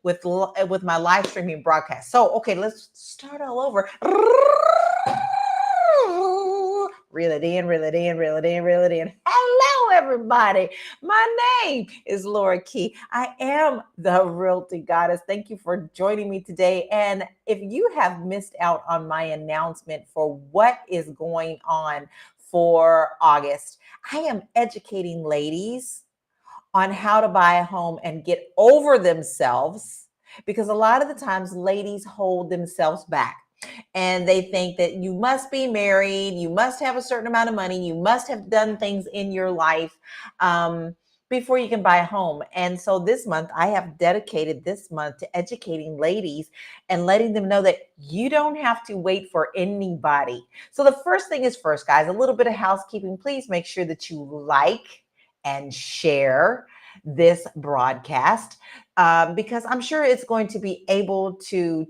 with my live streaming broadcast. So, okay, let's start all over. Reel it in, reel it in, reel it in, reel it in. Hello, everybody. My name is Laura Key. I am the Realty Goddess. Thank you for joining me today. And if you have missed out on my announcement for what is going on for August, I am educating ladies on how to buy a home and get over themselves, because a lot of the times ladies hold themselves back and they think that you must be married, you must have a certain amount of money, you must have done things in your life before you can buy a home. And so this month, I have dedicated this month to educating ladies and letting them know that you don't have to wait for anybody. So the first thing is first, guys, a little bit of housekeeping. Please make sure that you like and share this broadcast, because I'm sure it's going to be able to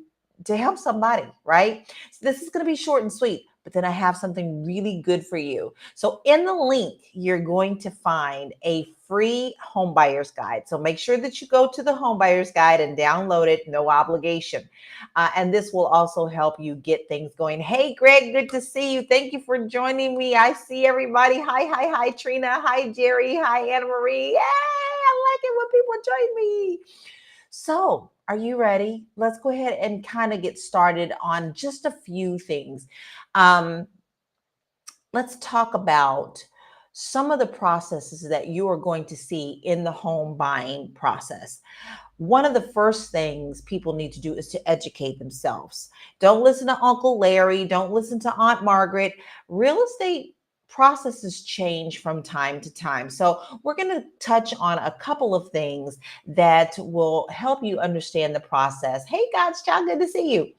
help somebody, right? So this is going to be short and sweet, but then I have something really good for you. So in the link, you're going to find a free home buyer's guide. So make sure that you go to the home buyer's guide and download it, no obligation. And this will also help you get things going. Hey, Greg, good to see you. Thank you for joining me. I see everybody. Hi, Trina. Hi, Jerry. Hi, Anna Marie. Yay, I like it when people join me. So, are you ready? Let's go ahead and kind of get started on just a few things. Um, let's talk about some of the processes that you are going to see in the home buying process. One of the first things people need to do is to educate themselves. Don't listen to Uncle Larry. Don't listen to Aunt Margaret. Real estate processes change from time to time. So, we're going to touch on a couple of things that will help you understand the process. Hey, God's child, good to see you.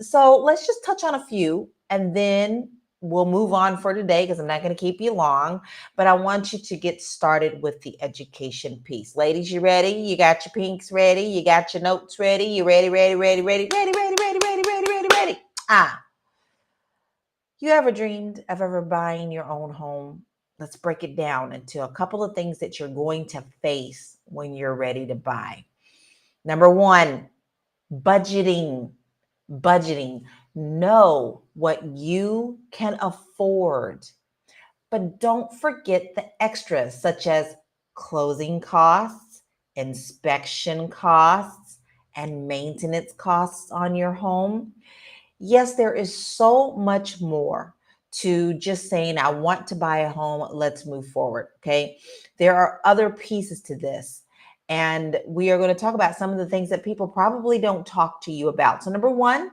So, let's just touch on a few and then we'll move on for today because I'm not going to keep you long, but I want you to get started with the education piece. Ladies, you ready? You got your pinks ready? You got your notes ready? You ready, ready, ready, ready, ready, ready, ready, ready, ready, ready, ready? You ever dreamed of ever buying your own home? Let's break it down into a couple of things that you're going to face when you're ready to buy. Number one, budgeting. Budgeting. Know what you can afford, but don't forget the extras such as closing costs, inspection costs, and maintenance costs on your home. Yes, there is so much more to just saying, I want to buy a home, let's move forward. Okay. There are other pieces to this. And we are going to talk about some of the things that people probably don't talk to you about. So, number one,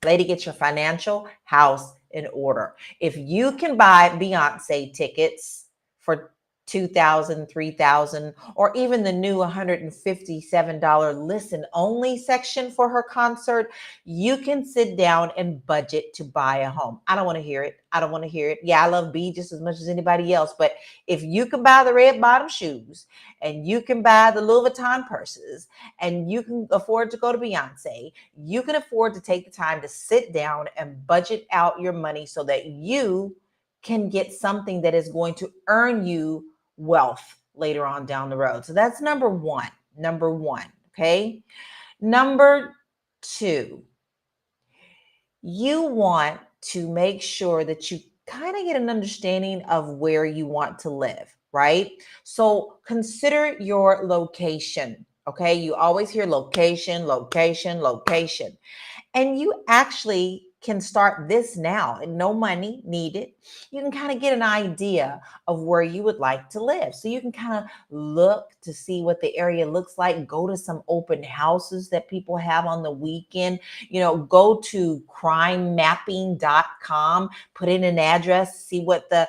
lady, get your financial house in order. If you can buy Beyonce tickets for 2,000, 3,000, or even the new $157 listen only section for her concert, you can sit down and budget to buy a home. I don't want to hear it. I don't want to hear it. Yeah, I love B just as much as anybody else, but if you can buy the red bottom shoes and you can buy the Louis Vuitton purses and you can afford to go to Beyonce, you can afford to take the time to sit down and budget out your money so that you can get something that is going to earn you wealth later on down the road. So that's number one. Number one. Okay. Number two, you want to make sure that you kind of get an understanding of where you want to live, right? So consider your location. Okay. You always hear location, location, location. And you actually can start this now, and no money needed. You can kind of get an idea of where you would like to live. So you can kind of look to see what the area looks like, go to some open houses that people have on the weekend, go to crimemapping.com, put in an address, see what the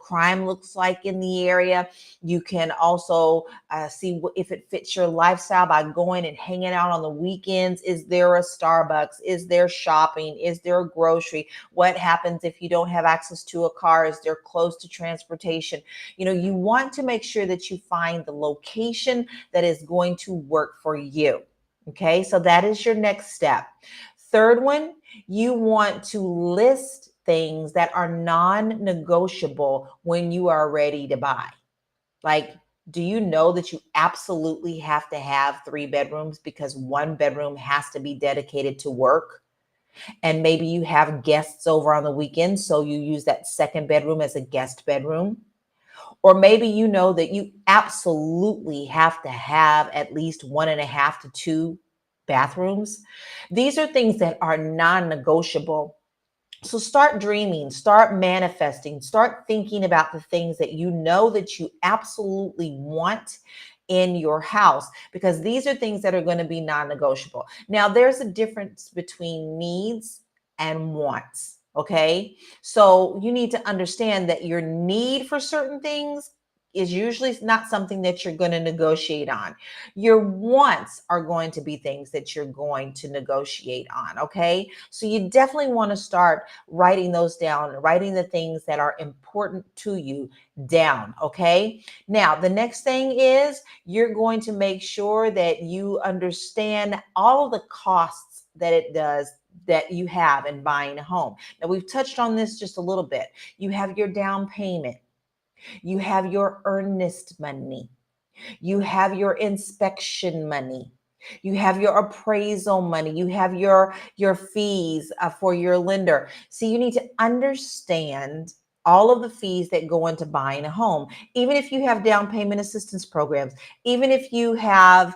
crime looks like in the area. You can also see if it fits your lifestyle by going and hanging out on the weekends. Is there a Starbucks? Is there shopping? Is there a grocery? What happens if you don't have access to a car? Is there close to transportation? You want to make sure that you find the location that is going to work for you. Okay, so that is your next step. Third one, you want to list things that are non-negotiable when you are ready to buy. Like, Do you know that you absolutely have to have 3 bedrooms because 1 bedroom has to be dedicated to work? And maybe you have guests over on the weekend, so you use that 2nd bedroom as a guest bedroom. Or maybe you know that you absolutely have to have at least 1.5 to 2 bathrooms. These are things that are non negotiable. So start dreaming, start manifesting, start thinking about the things that you know that you absolutely want in your house, because these are things that are going to be non-negotiable. Now, there's a difference between needs and wants. Okay. So you need to understand that your need for certain things is usually not something that you're going to negotiate on. Your wants are going to be things that you're going to negotiate on. Okay. So you definitely want to start writing those down, writing the things that are important to you down. Okay. Now, the next thing is you're going to make sure that you understand all of the costs that it does that you have in buying a home. Now, we've touched on this just a little bit. You have your down payment, you have your earnest money, you have your inspection money, you have your appraisal money, you have your fees for your lender. So you need to understand all of the fees that go into buying a home. Even if you have down payment assistance programs, even if you have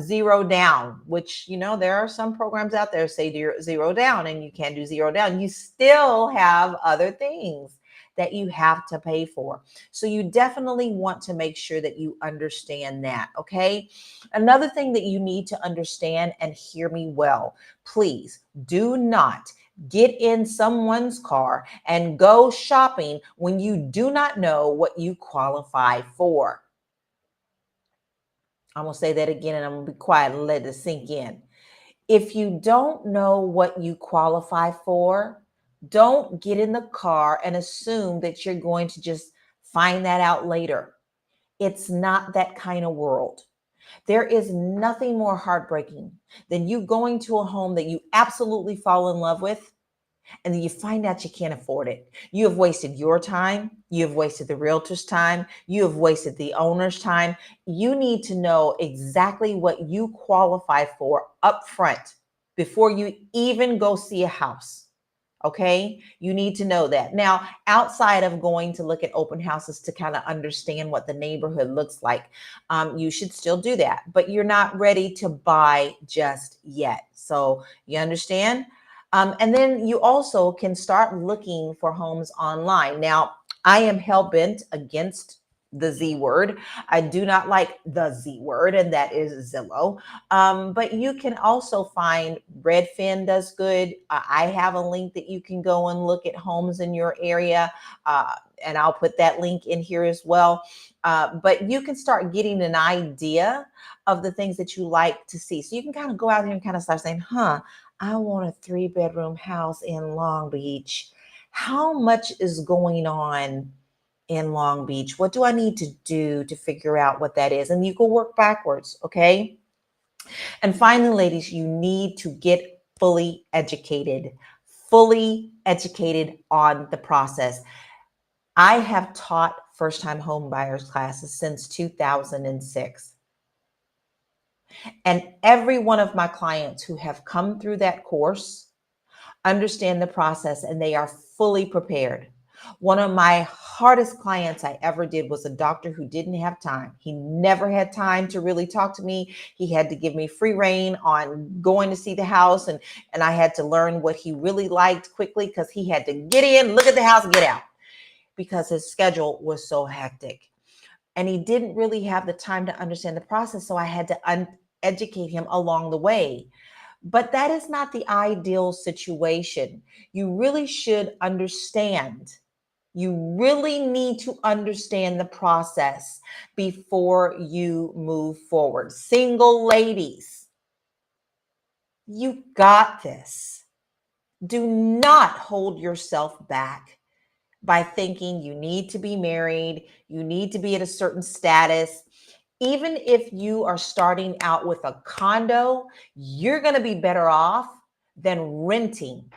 zero down, which, you know, there are some programs out there say zero down, and you can't do zero down, you still have other things that you have to pay for. So you definitely want to make sure that you understand that. Okay. Another thing that you need to understand, and hear me well, please do not get in someone's car and go shopping when you do not know what you qualify for. I'm going to say that again, and I'm going to be quiet and let it sink in. If you don't know what you qualify for, don't get in the car and assume that you're going to just find that out later. It's not that kind of world. There is nothing more heartbreaking than you going to a home that you absolutely fall in love with, and then you find out you can't afford it. You have wasted your time. You have wasted the realtor's time. You have wasted the owner's time. You need to know exactly what you qualify for up front before you even go see a house. Okay. You need to know that. Now, outside of going to look at open houses to kind of understand what the neighborhood looks like, you should still do that, but you're not ready to buy just yet. So you understand? And then you also can start looking for homes online. Now, I am hell bent against the Z word. I do not like the Z word, and that is Zillow. But you can also find Redfin does good. I have a link that you can go and look at homes in your area. And I'll put that link in here as well. But you can start getting an idea of the things that you like to see. So you can kind of go out there and kind of start saying, I want a 3-bedroom house in Long Beach. How much is going on in Long Beach? What do I need to do to figure out what that is? And you can work backwards, okay? And finally, ladies, you need to get fully educated on the process. I have taught first-time home buyers classes since 2006. And every one of my clients who have come through that course understand the process, and they are fully prepared. One of my hardest clients I ever did was a doctor who didn't have time. He never had time to really talk to me. He had to give me free reign on going to see the house, and I had to learn what he really liked quickly, because he had to get in, look at the house, and get out, because his schedule was so hectic. And he didn't really have the time to understand the process, so I had to educate him along the way. But that is not the ideal situation. You really should understand. You really need to understand the process before you move forward. Single ladies, you got this. Do not hold yourself back by thinking you need to be married, you need to be at a certain status. Even if you are starting out with a condo, you're going to be better off than renting.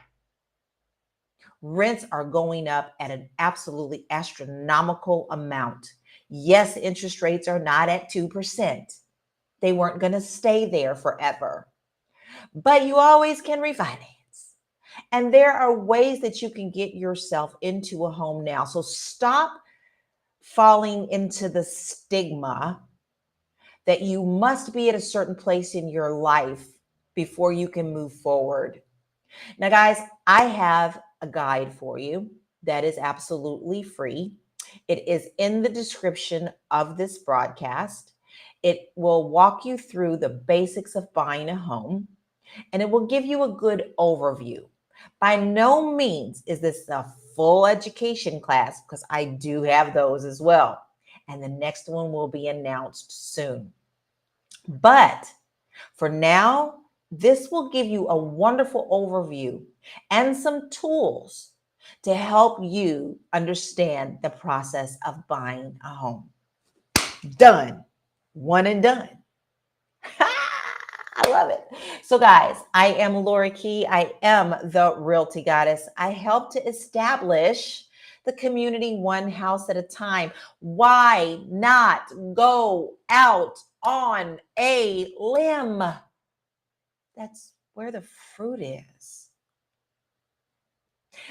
Rents are going up at an absolutely astronomical amount. Yes, interest rates are not at 2%. They weren't going to stay there forever, but you always can refinance. And there are ways that you can get yourself into a home now. So stop falling into the stigma that you must be at a certain place in your life before you can move forward. Now, guys, I have a guide for you that is absolutely free. It is in the description of this broadcast. It will walk you through the basics of buying a home, and it will give you a good overview. By no means is this a full education class, because I do have those as well. And the next one will be announced soon. But for now, this will give you a wonderful overview and some tools to help you understand the process of buying a home. Done. One and done. I love it. So, guys, I am Lori Key. I am the Realty Goddess. I help to establish the community one house at a time. Why not go out on a limb? That's where the fruit is.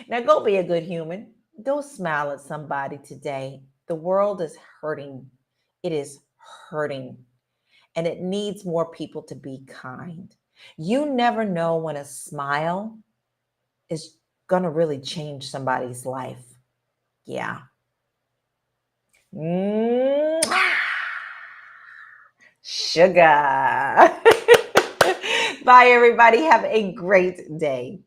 Now, go be a good human. Go smile at somebody today. The world is hurting. It is hurting. And it needs more people to be kind. You never know when a smile is going to really change somebody's life. Yeah. Sugar. Bye, everybody. Have a great day.